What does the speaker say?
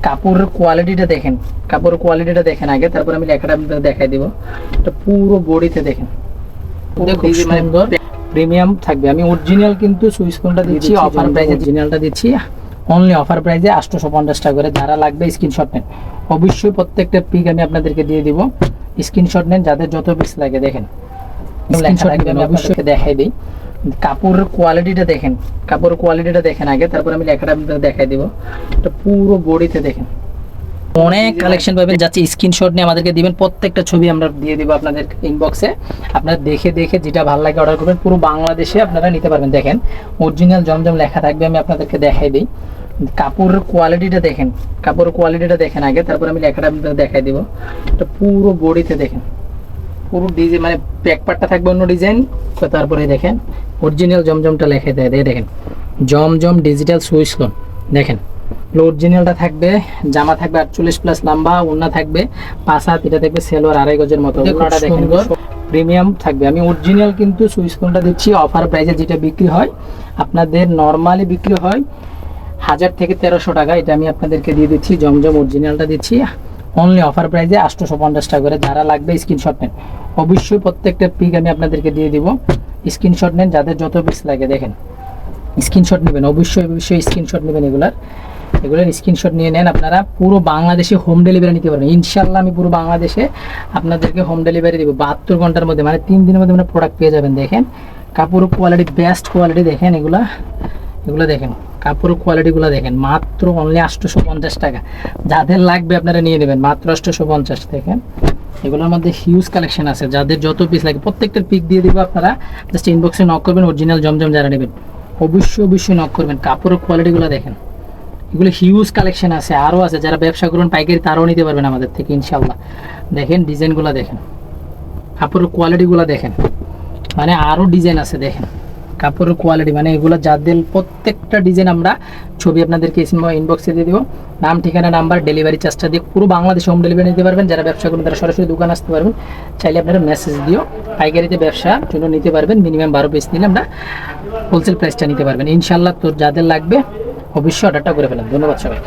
কাপড়ের কোয়ালিটিটা দেখেন, কাপড়ের কোয়ালিটিটা দেখেন আগে, তারপর আমি লেখাটা আপনাদের দেখাই দিব। এটা পুরো বডিতে দেখেন, প্রিমিয়াম থাকবে। আমি অরিজিনাল কিন্তু সুইচ কোনটা দিচ্ছি অফার প্রাইসে, অরিজিনালটা দিচ্ছি অনলি অফার প্রাইসে 850 টাকা করে। যারা লাগবে স্ক্রিনশট নেন, অবশ্যই প্রত্যেকটা পিক আমি আপনাদেরকে দিয়ে দিব। স্ক্রিনশট নেন যাদের যত পিস লাগে। দেখেন স্ক্রিনশট নেবেন, অবশ্যই দেখাই দিই। কাপড়ের কোয়ালিটিটা দেখেন, কাপড়ের কোয়ালিটিটা দেখেন আগে, তারপর আমি লেখাটা আপনাদের দেখাই দিব। এটা পুরো বডিতে দেখেন, অনেক কালেকশন পাবেন। যাচ্ছে স্ক্রিনশট নিয়ে আমাদেরকে দিবেন, প্রত্যেকটা ছবি আমরা দিয়ে দিব আপনাদের ইনবক্সে। আপনারা দেখে দেখে যেটা ভালো লাগে অর্ডার করবেন। পুরো বাংলাদেশে আপনারা নিতে পারবেন। দেখেন অরিজিনাল জমজম লেখা থাকবে, আমি আপনাদেরকে দেখাই দিই। কাপড়ের কোয়ালিটিটা দেখেন, কাপড়ের কোয়ালিটিটা দেখেন আগে, তারপর আমি লেখাটা আপনাদের দেখাই দিব। এটা পুরো বডিতে দেখেন, পুরো ডিজাইন মানে ব্যাক পার্টটা থাকবে অন্য ডিজাইন, তারপরে দেখেন অরিজিনাল জমজমটা লেখা দেয়। দেখেন জমজম ডিজিটাল সুইচ লোন দেখেন, অরিজিনালটা থাকবে। জামা থাকবে 48 প্লাস লম্বা, ওড়না থাকবে 5 হাত, এটা থাকবে সেলোয়ার 2.5 গজের মতো। ওড়নাটা দেখেন প্রিমিয়াম থাকবে। আমি অরিজিনাল কিন্তু সুইচ কোনটা দিচ্ছি অফার প্রাইসে, যেটা বিক্রি হয় আপনাদের নর্মালি বিক্রি হয় 1000 থেকে 1300 টাকা, এটা আমি আপনাদেরকে দিয়ে দিচ্ছি। জমজম অরিজিনালটা দিচ্ছি অনলি অফার প্রাইসে 850 টাকা করে। যারা লাগবে স্ক্রিনশট নেন, অবশ্যই প্রত্যেকটা পিক আমি আপনাদেরকে দিয়ে দিব। স্ক্রিনশট নেন যাদের যত পিস লাগে। দেখেন স্ক্রিনশট নেবেন, অবশ্যই অবশ্যই স্ক্রিনশট নেবেন। এগুলোর স্ক্রিনশট নিয়ে নেন। আপনারা পুরো বাংলাদেশে হোম ডেলিভারি নিতে পারবেন ইনশাল্লাহ। আমি পুরো বাংলাদেশে আপনাদেরকে হোম ডেলিভারি দেবো 72 ঘন্টার মধ্যে, মানে 3 দিনের মধ্যে আপনারা প্রোডাক্ট পেয়ে যাবেন। দেখেন কাপড়ের কোয়ালিটি বেস্ট কোয়ালিটি দেখেন, এগুলো দেখেন কাপড়ের কোয়ালিটিগুলো দেখেন, মাত্র অনলি 850 টাকা। যাদের লাগবে আপনারা নিয়ে নেবেন মাত্র 850 দেখেন। এগুলোর মধ্যে হিউজ কালেকশন আছে, যাদের যত পিস লাগে প্রত্যেকটার পিক দিয়ে দিব। আপনারা জাস্ট ইনবক্সে নক করবেন, অরিজিনাল জমজম যারা নেবেন অবশ্যই অবশ্যই নক করবেন। কাপড়ের কোয়ালিটিগুলো দেখেন, এগুলো হিউজ কালেকশন আছে, আরও আছে। যারা ব্যবসা করুন পাইকারি তারাও নিতে পারবেন আমাদের থেকে ইনশাল্লাহ। দেখেন ডিজাইনগুলো দেখেন, কাপড়ের কোয়ালিটিগুলো দেখেন, মানে আরও ডিজাইন আছে। দেখেন কাপড়ের কোয়ালিটি, মানে এগুলো যাদের প্রত্যেকটা ডিজাইন আমরা ছবি আপনাদেরকে ইনবক্সে দিয়ে দেবো। নাম ঠিকানা নাম্বার ডেলিভারি চার্জটা দিয়ে পুরো বাংলাদেশে হোম ডেলিভারি নিতে পারবেন। যারা ব্যবসা করুন তারা সরাসরি দোকান আসতে পারবেন, চাইলে আপনারা মেসেজ দিও পাইকারিতে ব্যবসার জন্য নিতে পারবেন। মিনিমাম 12 পিস নিলে আমরা হোলসেল প্রাইসটা নিতে পারবেন ইনশাল্লাহ। তো যাদের লাগবে অবশ্যই অর্ডারটা করে ফেলেন। ধন্যবাদ সবাই।